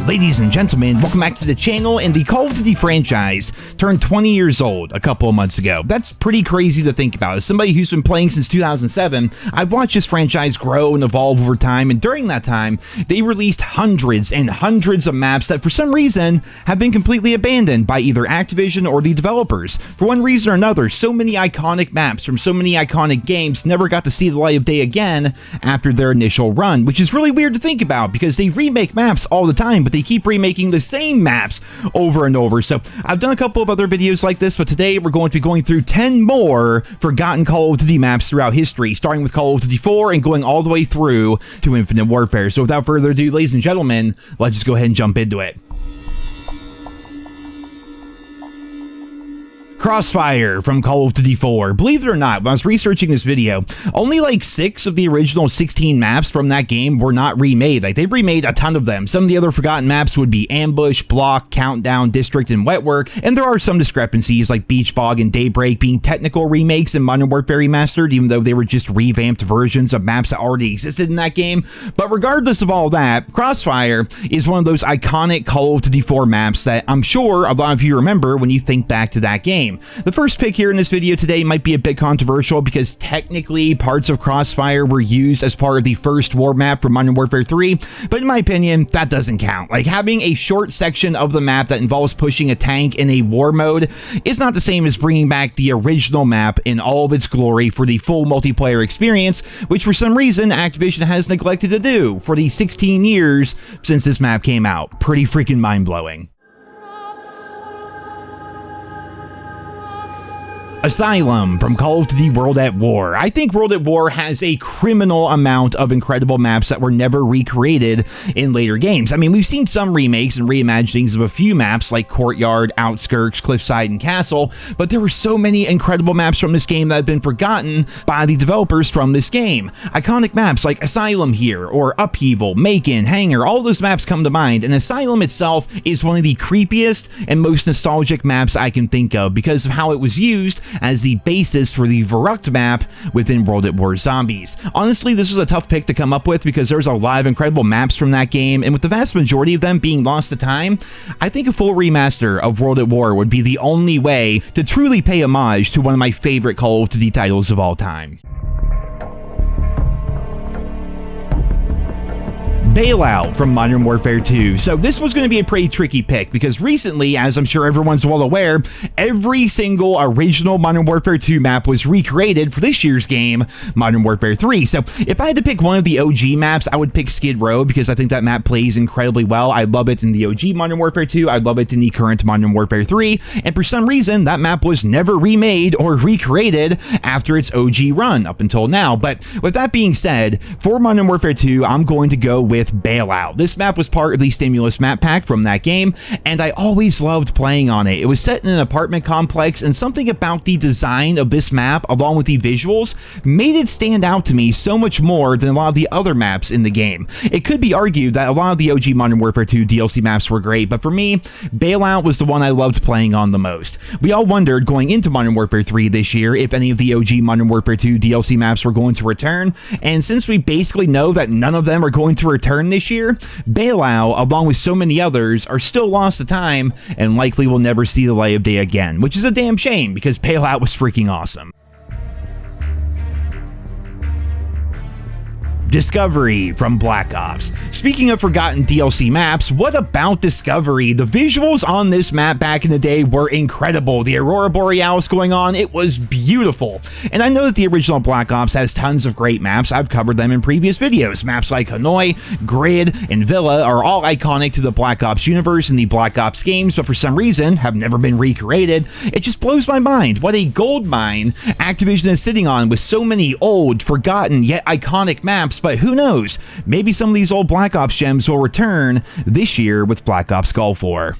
Ladies and gentlemen, welcome back to the channel. And the Call of Duty franchise turned 20 years old a couple of months ago. That's pretty crazy to think about. As somebody who's been playing since 2007, I've watched this franchise grow and evolve over time, and during that time, they released hundreds and hundreds of maps that for some reason have been completely abandoned by either Activision or the developers. For one reason or another, so many iconic maps from so many iconic games never got to see the light of day again after their initial run, which is really weird to think about because they remake maps all the time, but they keep remaking the same maps over and over. So I've done a couple of other videos like this, but today we're going to be going through 10 more forgotten Call of Duty maps throughout history, starting with Call of Duty 4 and going all the way through to Infinite Warfare. So without further ado, ladies and gentlemen, let's just go ahead and jump into it. Crossfire from Call of Duty 4. Believe it or not, when I was researching this video, only like 6 of the original 16 maps from that game were not remade. Like, they've remade a ton of them. Some of the other forgotten maps would be Ambush, Block, Countdown, District, and Wetwork, and there are some discrepancies like Beach Bog and Daybreak being technical remakes in Modern Warfare Remastered, even though they were just revamped versions of maps that already existed in that game. But regardless of all that, Crossfire is one of those iconic Call of Duty 4 maps that I'm sure a lot of you remember when you think back to that game. The first pick here in this video today might be a bit controversial because technically parts of Crossfire were used as part of the first war map for Modern Warfare 3, but in my opinion, that doesn't count. Like, having a short section of the map that involves pushing a tank in a war mode is not the same as bringing back the original map in all of its glory for the full multiplayer experience, which for some reason Activision has neglected to do for the 16 years since this map came out. Pretty freaking mind-blowing. Asylum from Call of Duty World at War. I think World at War has a criminal amount of incredible maps that were never recreated in later games. I mean, we've seen some remakes and reimaginings of a few maps like Courtyard, Outskirts, Cliffside, and Castle, but there were so many incredible maps from this game that have been forgotten by the developers from this game. Iconic maps like Asylum here, or Upheaval, Macon, Hangar, all those maps come to mind, and Asylum itself is one of the creepiest and most nostalgic maps I can think of because of how it was used as the basis for the Verrucht map within World at War Zombies. Honestly, this was a tough pick to come up with because there's a lot of incredible maps from that game, and with the vast majority of them being lost to time, I think a full remaster of World at War would be the only way to truly pay homage to one of my favorite Call of Duty titles of all time. Bailout from Modern Warfare 2. So this was going to be a pretty tricky pick because recently, as I'm sure everyone's well aware, every single original Modern Warfare 2 map was recreated for this year's game, Modern Warfare 3. So if I had to pick one of the OG maps, I would pick Skid Row because I think that map plays incredibly well. I love it in the OG Modern Warfare 2. I love it in the current Modern Warfare 3. And for some reason, that map was never remade or recreated after its OG run up until now. But with that being said, for Modern Warfare 2, I'm going to go with Bailout. This map was part of the Stimulus map pack from that game, and I always loved playing on it. It was set in an apartment complex, and something about the design of this map, along with the visuals, made it stand out to me so much more than a lot of the other maps in the game. It could be argued that a lot of the OG Modern Warfare 2 DLC maps were great, but for me, Bailout was the one I loved playing on the most. We all wondered going into Modern Warfare 3 this year if any of the OG Modern Warfare 2 DLC maps were going to return, and since we basically know that none of them are going to return this year, Bailout, along with so many others, are still lost to time and likely will never see the light of day again, which is a damn shame because Bailout was freaking awesome. Discovery from Black Ops. Speaking of forgotten DLC maps, what about Discovery? The visuals on this map back in the day were incredible. The Aurora Borealis going on, it was beautiful. And I know that the original Black Ops has tons of great maps. I've covered them in previous videos. Maps like Hanoi, Grid, and Villa are all iconic to the Black Ops universe and the Black Ops games, but for some reason have never been recreated. It just blows my mind what a gold mine Activision is sitting on with so many old, forgotten, yet iconic maps. But who knows? Maybe some of these old Black Ops gems will return this year with Black Ops Gulf War.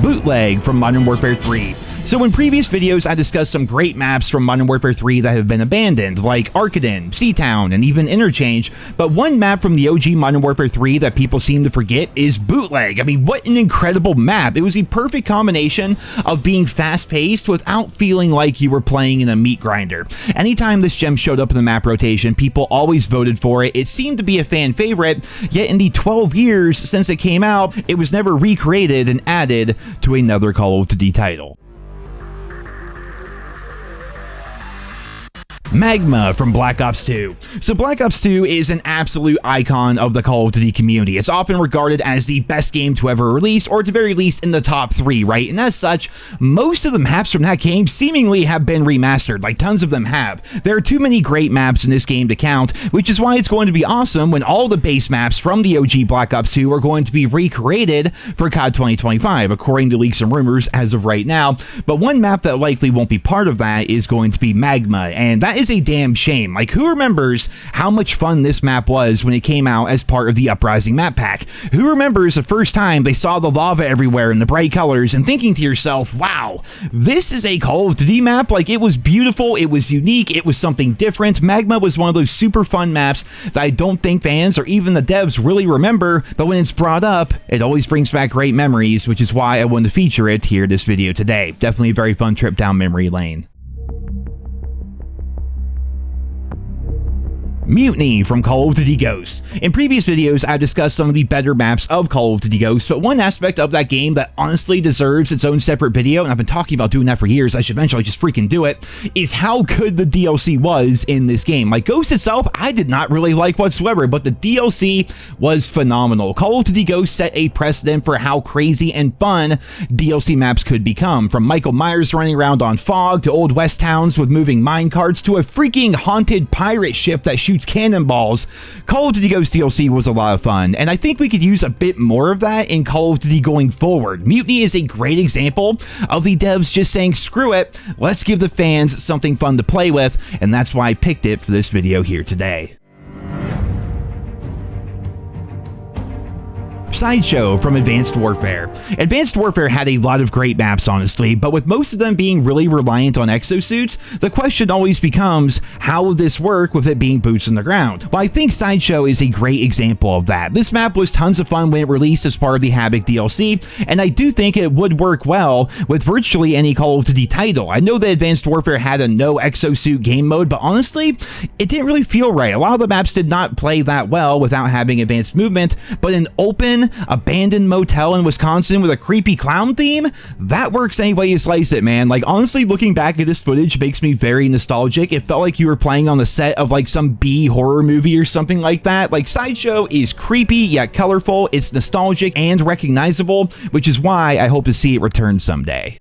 Bootleg from Modern Warfare 3. So in previous videos, I discussed some great maps from Modern Warfare 3 that have been abandoned, like Arcaden, Seatown, and even Interchange, but one map from the OG Modern Warfare 3 that people seem to forget is Bootleg. I mean, what an incredible map. It was a perfect combination of being fast-paced without feeling like you were playing in a meat grinder. Anytime this gem showed up in the map rotation, people always voted for it. It seemed to be a fan favorite, yet in the 12 years since it came out, it was never recreated and added to another Call of Duty title. Magma from Black Ops 2. So Black Ops 2 is an absolute icon of the Call of Duty community. It's often regarded as the best game to ever release, or at the very least in the top 3, right? And as such, most of the maps from that game seemingly have been remastered, like tons of them have. There are too many great maps in this game to count, which is why it's going to be awesome when all the base maps from the OG Black Ops 2 are going to be recreated for COD 2025, according to leaks and rumors as of right now. But one map that likely won't be part of that is going to be Magma, and that is a damn shame. Like, who remembers how much fun this map was when it came out as part of the Uprising map pack? Who remembers the first time they saw the lava everywhere in the bright colors and thinking to yourself, wow, this is a Call of Duty map? Like, it was beautiful, it was unique, it was something different. Magma was one of those super fun maps that I don't think fans or even the devs really remember, but when it's brought up, it always brings back great memories, which is why I wanted to feature it here in this video today. Definitely a very fun trip down memory lane. Mutiny from Call of Duty Ghosts. In previous videos, I've discussed some of the better maps of Call of Duty Ghosts, but one aspect of that game that honestly deserves its own separate video, and I've been talking about doing that for years, I should eventually just freaking do it, is how good the DLC was in this game. Like, Ghosts itself, I did not really like whatsoever, but the DLC was phenomenal. Call of Duty Ghosts set a precedent for how crazy and fun DLC maps could become, from Michael Myers running around on fog, to Old West towns with moving minecarts, to a freaking haunted pirate ship that shoots cannonballs. Call of Duty Ghosts DLC was a lot of fun, and I think we could use a bit more of that in Call of Duty going forward. Mutiny is a great example of the devs just saying, screw it, let's give the fans something fun to play with, and that's why I picked it for this video here today. Sideshow from Advanced Warfare. Advanced Warfare had a lot of great maps, honestly, but with most of them being really reliant on exosuits, the question always becomes, how will this work with it being boots on the ground? Well, I think Sideshow is a great example of that. This map was tons of fun when it released as part of the Havoc DLC, and I do think it would work well with virtually any Call of Duty title. I know that Advanced Warfare had a no exosuit game mode, but honestly, it didn't really feel right. A lot of the maps did not play that well without having advanced movement, but an open, abandoned motel in Wisconsin with a creepy clown theme, that works any way you slice it, man. Like, honestly, looking back at this footage makes me very nostalgic. It felt like you were playing on the set of like some B horror movie or something like that. Like, Sideshow is creepy yet colorful, it's nostalgic and recognizable, which is why I hope to see it return someday.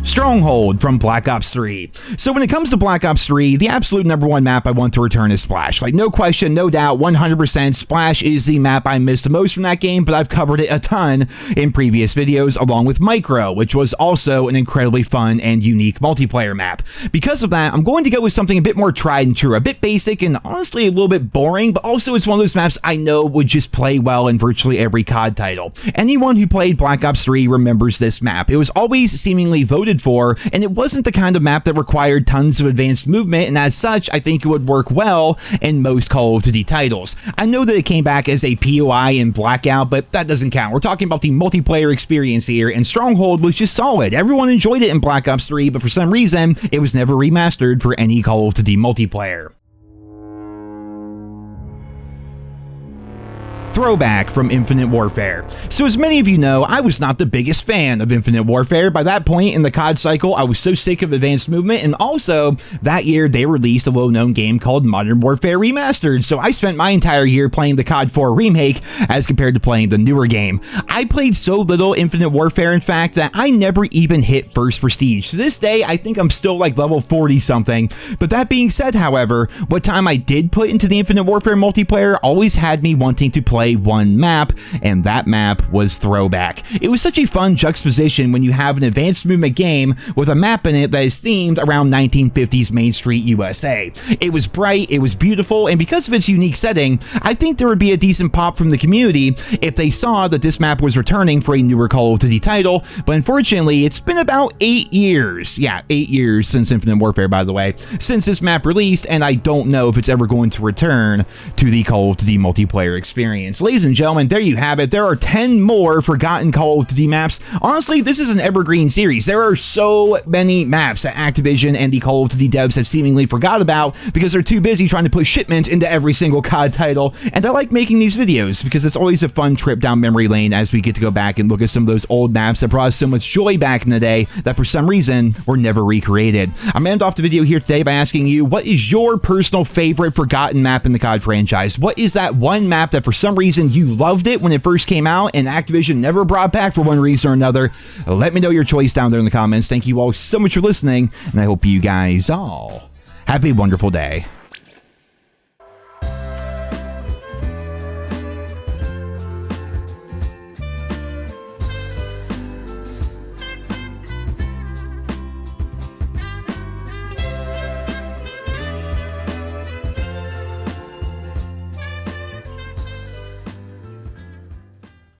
Stronghold from Black Ops 3. So when it comes to Black Ops 3, the absolute #1 map I want to return is Splash. Like, no question, no doubt, 100%, Splash is the map I missed the most from that game, but I've covered it a ton in previous videos, along with Micro, which was also an incredibly fun and unique multiplayer map. Because of that, I'm going to go with something a bit more tried and true, a bit basic and honestly a little bit boring, but also it's one of those maps I know would just play well in virtually every COD title. Anyone who played Black Ops 3 remembers this map. It was always seemingly voted for, and it wasn't the kind of map that required tons of advanced movement, and as such, I think it would work well in most Call of Duty titles. I know that it came back as a POI in Blackout, but that doesn't count. We're talking about the multiplayer experience here, and Stronghold was just solid. Everyone enjoyed it in Black Ops 3, but for some reason, it was never remastered for any Call of Duty multiplayer. Throwback from Infinite Warfare. So as many of you know, I was not the biggest fan of Infinite Warfare. By that point in the COD cycle, I was so sick of advanced movement, and also that year they released a little-known game called Modern Warfare Remastered, so I spent my entire year playing the COD 4 remake as compared to playing the newer game. I played so little Infinite Warfare, in fact, that I never even hit first prestige. To this day, I think I'm still like level 40 something, but that being said, however, what time I did put into the Infinite Warfare multiplayer always had me wanting to play play one map, and that map was Throwback. It was such a fun juxtaposition when you have an advanced movement game with a map in it that is themed around 1950s Main Street USA. It was bright, it was beautiful, and because of its unique setting, I think there would be a decent pop from the community if they saw that this map was returning for a newer Call of Duty title, but unfortunately, it's been about 8 years. Yeah, 8 years since Infinite Warfare, by the way, since this map released, and I don't know if it's ever going to return to the Call of Duty multiplayer experience. Ladies and gentlemen, there you have it. There are 10 more forgotten Call of Duty maps. Honestly, this is an evergreen series. There are so many maps that Activision and the Call of Duty devs have seemingly forgot about because they're too busy trying to put shipment into every single COD title, and I like making these videos because it's always a fun trip down memory lane as we get to go back and look at some of those old maps that brought us so much joy back in the day that for some reason were never recreated. I'm gonna end off the video here today by asking you, what is your personal favorite forgotten map in the COD franchise? What is that one map that for some reason you loved it when it first came out and Activision never brought back for one reason or another? Let me know your choice down there in the comments. Thank you all so much for listening, and I hope you guys all have a wonderful day.